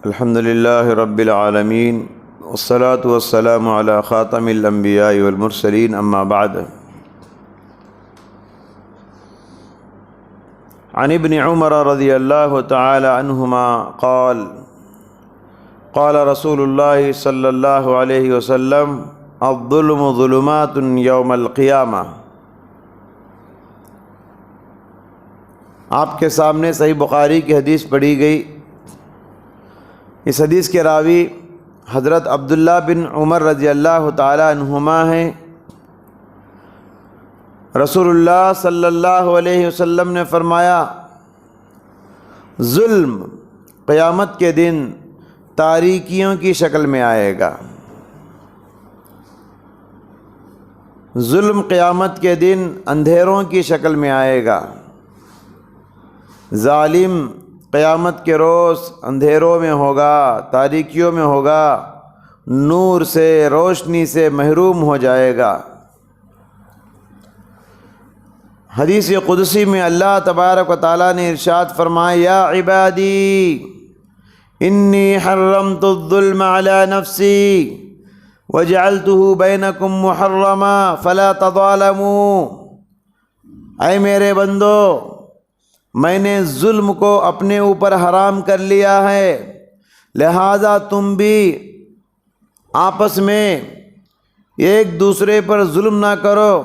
الحمد للہ رب العالمین والصلاة والسلام علی خاتم الانبیاء والمرسلین اما بعد عن ابن عمر رضی اللہ تعالی عنہما قال قال رسول اللہ صلی اللہ علیہ وسلم الظلم ظلمات یوم القیامہ۔ آپ کے سامنے صحیح بخاری کی حدیث پڑھی گئی۔ اس حدیث کے راوی حضرت عبداللہ بن عمر رضی اللہ تعالی عنہما ہیں۔ رسول اللہ صلی اللہ علیہ وسلم نے فرمایا، ظلم قیامت کے دن تاریکیوں کی شکل میں آئے گا۔ ظلم قیامت کے دن اندھیروں کی شکل میں آئے گا۔ ظالم قیامت کے روز اندھیروں میں ہوگا، تاریکیوں میں ہوگا، نور سے، روشنی سے محروم ہو جائے گا۔ حدیث قدسی میں اللہ تبارک و تعالیٰ نے ارشاد فرمایا، یا عبادی انی حرمت الظلم علی نفسی وجعلتہ بینکم محرما فلا تظالموا۔ اے میرے بندو، میں نے ظلم کو اپنے اوپر حرام کر لیا ہے، لہذا تم بھی آپس میں ایک دوسرے پر ظلم نہ کرو۔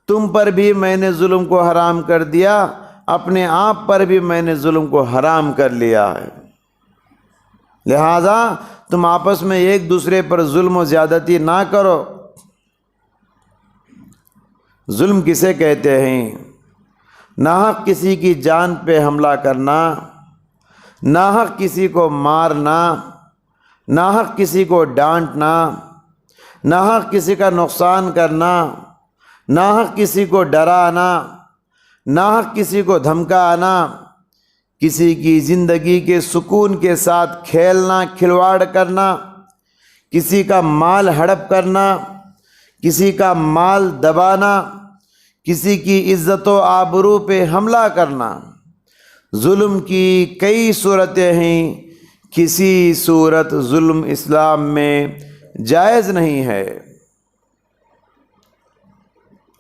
تم پر بھی میں نے ظلم کو حرام کر دیا، اپنے آپ پر بھی میں نے ظلم کو حرام کر لیا ہے، لہذا تم آپس میں ایک دوسرے پر ظلم و زیادتی نہ کرو۔ ظلم کسے کہتے ہیں؟ ناحق کسی کی جان پہ حملہ کرنا، ناحق کسی کو مارنا، ناحق کسی کو ڈانٹنا، ناحق کسی کا نقصان کرنا، ناحق کسی کو ڈرانا، ناحق کسی کو دھمکانا، کسی کی زندگی کے سکون کے ساتھ کھیلنا، کھلواڑ کرنا، کسی کا مال ہڑپ کرنا، کسی کا مال دبانا، کسی کی عزت و آبرو پہ حملہ کرنا۔ ظلم کی کئی صورتیں ہیں، کسی صورت ظلم اسلام میں جائز نہیں ہے۔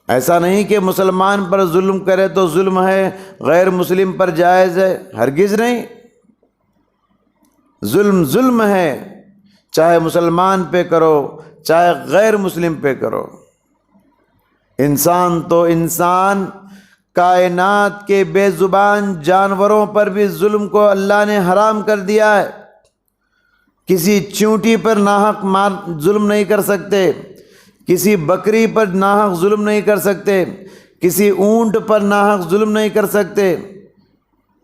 ایسا نہیں کہ مسلمان پر ظلم کرے تو ظلم ہے، غیر مسلم پر جائز ہے، ہرگز نہیں۔ ظلم ظلم ہے، چاہے مسلمان پہ کرو چاہے غیر مسلم پہ کرو۔ انسان تو انسان، کائنات کے بے زبان جانوروں پر بھی ظلم کو اللہ نے حرام کر دیا ہے۔ کسی چونٹی پر ناحق ظلم نہیں کر سکتے، کسی بکری پر ناحق ظلم نہیں کر سکتے، کسی اونٹ پر ناحق ظلم نہیں کر سکتے،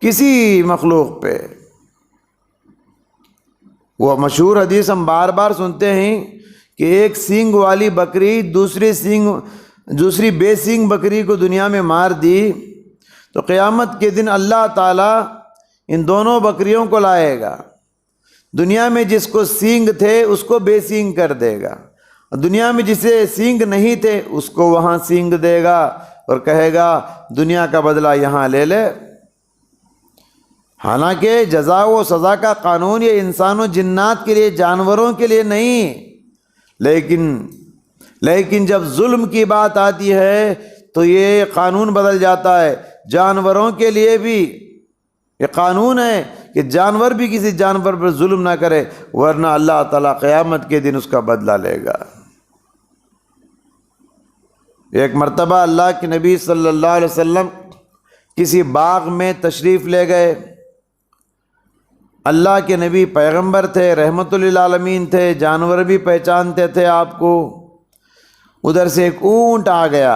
کسی مخلوق پہ۔ وہ مشہور حدیث ہم بار بار سنتے ہیں کہ ایک سینگ والی بکری دوسری بے سینگ بکری کو دنیا میں مار دی تو قیامت کے دن اللہ تعالیٰ ان دونوں بکریوں کو لائے گا۔ دنیا میں جس کو سینگ تھے اس کو بے سینگ کر دے گا، دنیا میں جسے سینگ نہیں تھے اس کو وہاں سینگ دے گا اور کہے گا دنیا کا بدلہ یہاں لے لے۔ حالانکہ جزا و سزا کا قانون یہ انسان و جنات کے لیے، جانوروں کے لیے نہیں، لیکن جب ظلم کی بات آتی ہے تو یہ قانون بدل جاتا ہے۔ جانوروں کے لیے بھی یہ قانون ہے کہ جانور بھی کسی جانور پر ظلم نہ کرے، ورنہ اللہ تعالیٰ قیامت کے دن اس کا بدلہ لے گا۔ ایک مرتبہ اللہ کے نبی صلی اللہ علیہ وسلم کسی باغ میں تشریف لے گئے۔ اللہ کے نبی پیغمبر تھے، رحمت للعالمین تھے، جانور بھی پہچانتے تھے آپ کو۔ ادھر سے ایک اونٹ آ گیا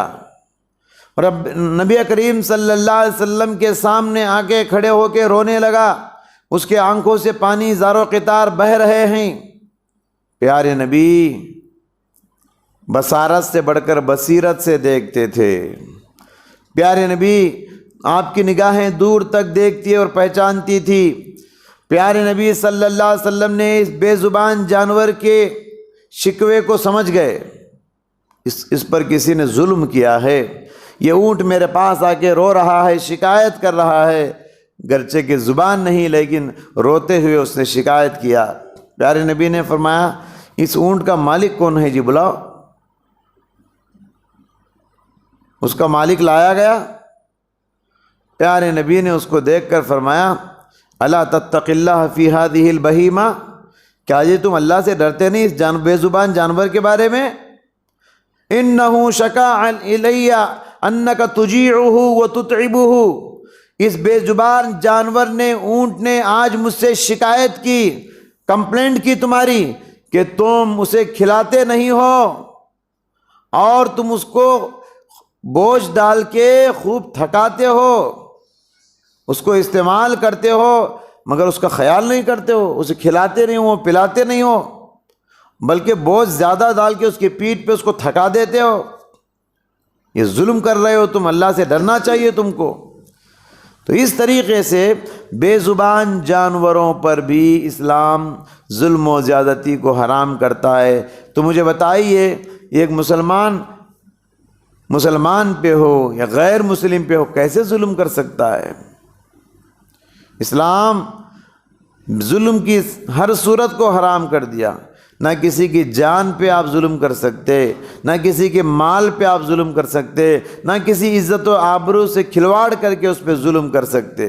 اور اب نبی کریم صلی اللہ علیہ وسلم کے سامنے آ کے کھڑے ہو کے رونے لگا۔ اس کے آنکھوں سے پانی زار و قطار بہہ رہے ہیں۔ پیارے نبی بصارت سے بڑھ کر بصیرت سے دیکھتے تھے۔ پیارے نبی آپ کی نگاہیں دور تک دیکھتی اور پہچانتی تھی۔ پیارے نبی صلی اللہ علیہ وسلم نے اس بے زبان جانور کے شکوے کو سمجھ گئے، اس پر کسی نے ظلم کیا ہے۔ یہ اونٹ میرے پاس آ کے رو رہا ہے، شکایت کر رہا ہے، گرچہ کہ زبان نہیں لیکن روتے ہوئے اس نے شکایت کیا۔ پیارے نبی نے فرمایا اس اونٹ کا مالک کون ہے جی، بلاؤ۔ اس کا مالک لایا گیا۔ پیارے نبی نے اس کو دیکھ کر فرمایا الا تتق اللہ فی ہذہ البہیمہ، کیا یہ تم اللہ سے ڈرتے نہیں اس بے زبان جانور کے بارے میں؟ انہ شکا الی انک تجیعہ وتتعبہ، اس بے زبان جانور نے، اونٹ نے آج مجھ سے شکایت کی، کمپلینٹ کی تمہاری کہ تم اسے کھلاتے نہیں ہو اور تم اس کو بوجھ ڈال کے خوب تھکاتے ہو، اس کو استعمال کرتے ہو مگر اس کا خیال نہیں کرتے ہو، اسے کھلاتے نہیں ہو، پلاتے نہیں ہو، بلکہ بوجھ زیادہ ڈال کے اس کی پیٹھ پہ اس کو تھکا دیتے ہو۔ یہ ظلم کر رہے ہو تم، اللہ سے ڈرنا چاہیے تم کو۔ تو اس طریقے سے بے زبان جانوروں پر بھی اسلام ظلم و زیادتی کو حرام کرتا ہے۔ تو مجھے بتائیے ایک مسلمان پہ ہو یا غیر مسلم پہ ہو کیسے ظلم کر سکتا ہے؟ اسلام ظلم کی ہر صورت کو حرام کر دیا۔ نہ کسی کی جان پہ آپ ظلم کر سکتے، نہ کسی کے مال پہ آپ ظلم کر سکتے، نہ کسی عزت و آبرو سے کھلواڑ کر کے اس پہ ظلم کر سکتے۔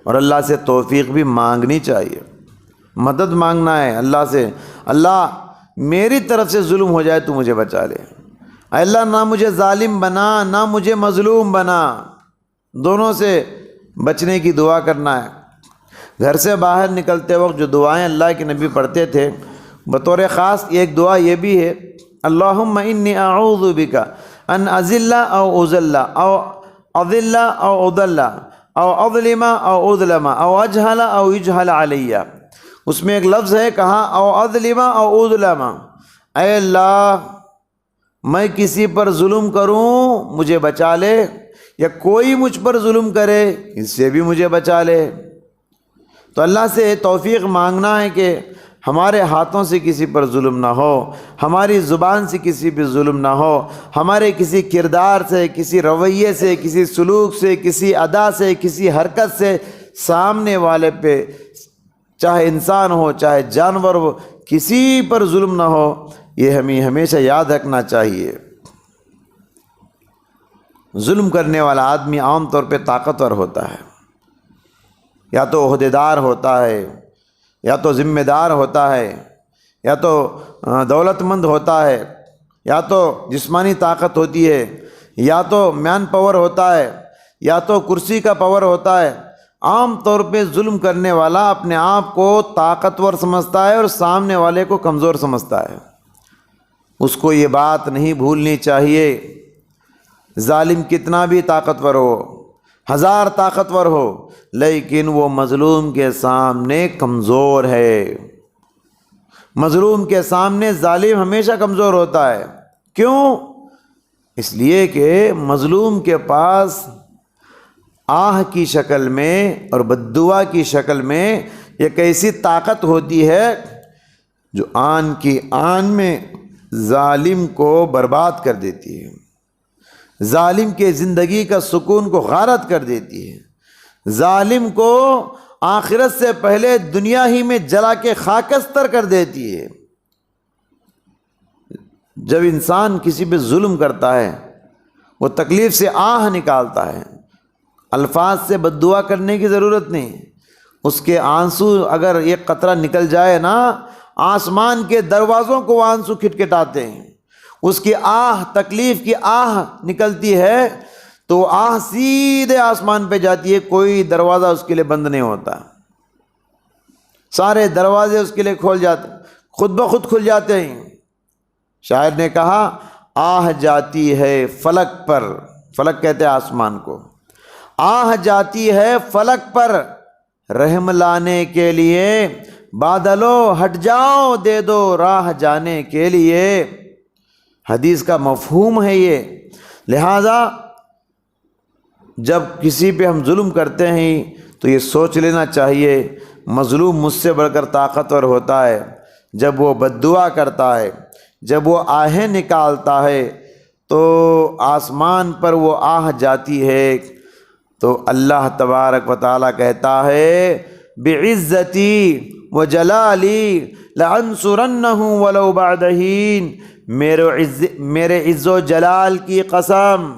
اور اللہ سے توفیق بھی مانگنی چاہیے، مدد مانگنا ہے اللہ سے، اللہ میری طرف سے ظلم ہو جائے تو مجھے بچا لے، اے اللہ نہ مجھے ظالم بنا نہ مجھے مظلوم بنا، دونوں سے بچنے کی دعا کرنا ہے۔ گھر سے باہر نکلتے وقت جو دعائیں اللہ کے نبی پڑھتے تھے، بطور خاص ایک دعا یہ بھی ہے اللہم انی اعوذ بک ان اذل او اذل او اضل او اضل او اظلم او اظلم او اجہل او یجہل علی۔ اس میں ایک لفظ ہے کہا او اظلم او اظلم، اے اللہ میں کسی پر ظلم کروں مجھے بچا لے، یا کوئی مجھ پر ظلم کرے اس سے بھی مجھے بچا لے۔ تو اللہ سے توفیق مانگنا ہے کہ ہمارے ہاتھوں سے کسی پر ظلم نہ ہو، ہماری زبان سے کسی پہ ظلم نہ ہو، ہمارے کسی کردار سے، کسی رویے سے، کسی سلوک سے، کسی ادا سے، کسی حرکت سے سامنے والے پہ، چاہے انسان ہو چاہے جانور ہو، کسی پر ظلم نہ ہو، یہ ہمیں ہمیشہ یاد رکھنا چاہیے۔ ظلم کرنے والا آدمی عام طور پہ طاقتور ہوتا ہے، یا تو عہدیدار ہوتا ہے، یا تو ذمہ دار ہوتا ہے، یا تو دولت مند ہوتا ہے، یا تو جسمانی طاقت ہوتی ہے، یا تو مین پاور ہوتا ہے، یا تو کرسی کا پاور ہوتا ہے۔ عام طور پہ ظلم کرنے والا اپنے آپ کو طاقتور سمجھتا ہے اور سامنے والے کو کمزور سمجھتا ہے۔ اس کو یہ بات نہیں بھولنی چاہیے، ظالم کتنا بھی طاقتور ہو، ہزار طاقتور ہو، لیکن وہ مظلوم کے سامنے کمزور ہے۔ مظلوم کے سامنے ظالم ہمیشہ کمزور ہوتا ہے۔ کیوں؟ اس لیے کہ مظلوم کے پاس آہ کی شکل میں اور بددعا کی شکل میں ایک ایسی طاقت ہوتی ہے جو آن کی آن میں ظالم کو برباد کر دیتی ہے، ظالم کے زندگی کا سکون کو غارت کر دیتی ہے، ظالم کو آخرت سے پہلے دنیا ہی میں جلا کے خاکستر کر دیتی ہے۔ جب انسان کسی پہ ظلم کرتا ہے وہ تکلیف سے آہ نکالتا ہے، الفاظ سے بد دعا کرنے کی ضرورت نہیں، اس کے آنسو اگر ایک قطرہ نکل جائے نا، آسمان کے دروازوں کو آنسو کھٹکھٹاتے ہیں۔ اس کی آہ، تکلیف کی آہ نکلتی ہے تو آہ سیدھے آسمان پہ جاتی ہے، کوئی دروازہ اس کے لیے بند نہیں ہوتا، سارے دروازے اس کے لیے کھول جاتے، خود بخود کھل جاتے ہیں۔ شاعر نے کہا آہ جاتی ہے فلک پر، فلک کہتے ہیں آسمان کو، آہ جاتی ہے فلک پر رحم لانے کے لیے، بادلوں ہٹ جاؤ دے دو راہ جانے کے لیے۔ حدیث کا مفہوم ہے یہ۔ لہذا جب کسی پہ ہم ظلم کرتے ہیں تو یہ سوچ لینا چاہیے مظلوم مجھ سے بڑھ کر طاقتور ہوتا ہے۔ جب وہ بد دعا کرتا ہے، جب وہ آہیں نکالتا ہے تو آسمان پر وہ آہ جاتی ہے، تو اللہ تبارک و تعالیٰ کہتا ہے بعزتی و جلالی لانصرنہ ولو بعد حین، میرے عز و جلال کی قسم،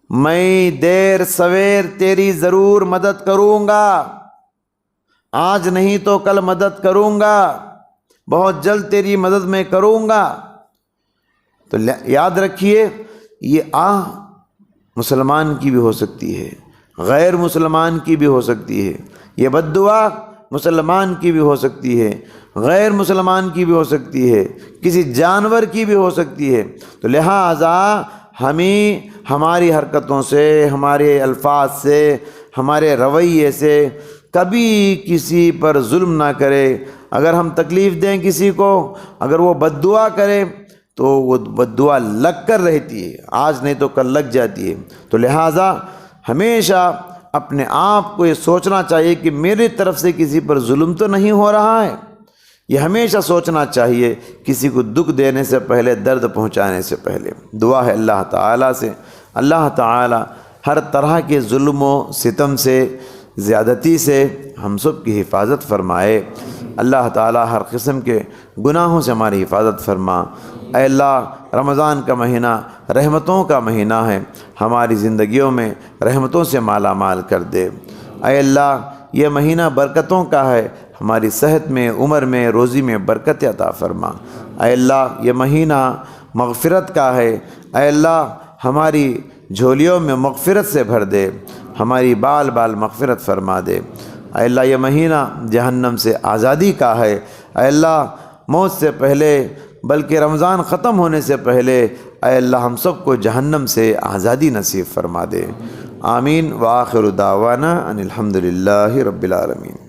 میں دیر سویر تیری ضرور مدد کروں گا، آج نہیں تو کل مدد کروں گا، بہت جلد تیری مدد میں کروں گا۔ تو یاد رکھیے یہ مسلمان کی بھی ہو سکتی ہے، غیر مسلمان کی بھی ہو سکتی ہے، یہ بد دعا مسلمان کی بھی ہو سکتی ہے، غیر مسلمان کی بھی ہو سکتی ہے، کسی جانور کی بھی ہو سکتی ہے۔ تو لہٰذا ہمیں ہماری حرکتوں سے، ہمارے الفاظ سے، ہمارے رویے سے کبھی کسی پر ظلم نہ کرے۔ اگر ہم تکلیف دیں کسی کو، اگر وہ بد دعا کرے تو وہ بد دعا لگ کر رہتی ہے، آج نہیں تو کل لگ جاتی ہے۔ تو لہٰذا ہمیشہ اپنے آپ کو یہ سوچنا چاہیے کہ میری طرف سے کسی پر ظلم تو نہیں ہو رہا ہے۔ یہ ہمیشہ سوچنا چاہیے کسی کو دکھ دینے سے پہلے، درد پہنچانے سے پہلے۔ دعا ہے اللہ تعالیٰ سے، اللہ تعالیٰ ہر طرح کے ظلم و ستم سے، زیادتی سے ہم سب کی حفاظت فرمائے۔ اللہ تعالیٰ ہر قسم کے گناہوں سے ہماری حفاظت فرما۔ اے اللہ، رمضان کا مہینہ رحمتوں کا مہینہ ہے، ہماری زندگیوں میں رحمتوں سے مالا مال کر دے۔ اے اللہ، یہ مہینہ برکتوں کا ہے، ہماری صحت میں، عمر میں، روزی میں برکت عطا فرما۔ اے اللہ، یہ مہینہ مغفرت کا ہے، اے اللہ ہماری جھولیوں میں مغفرت سے بھر دے، ہماری بال بال مغفرت فرما دے۔ اے اللہ، یہ مہینہ جہنم سے آزادی کا ہے، اے اللہ موت سے پہلے بلکہ رمضان ختم ہونے سے پہلے اے اللہ ہم سب کو جہنم سے آزادی نصیب فرما دے۔ آمین۔ وآخر دعوانا ان الحمد للہ رب العالمین۔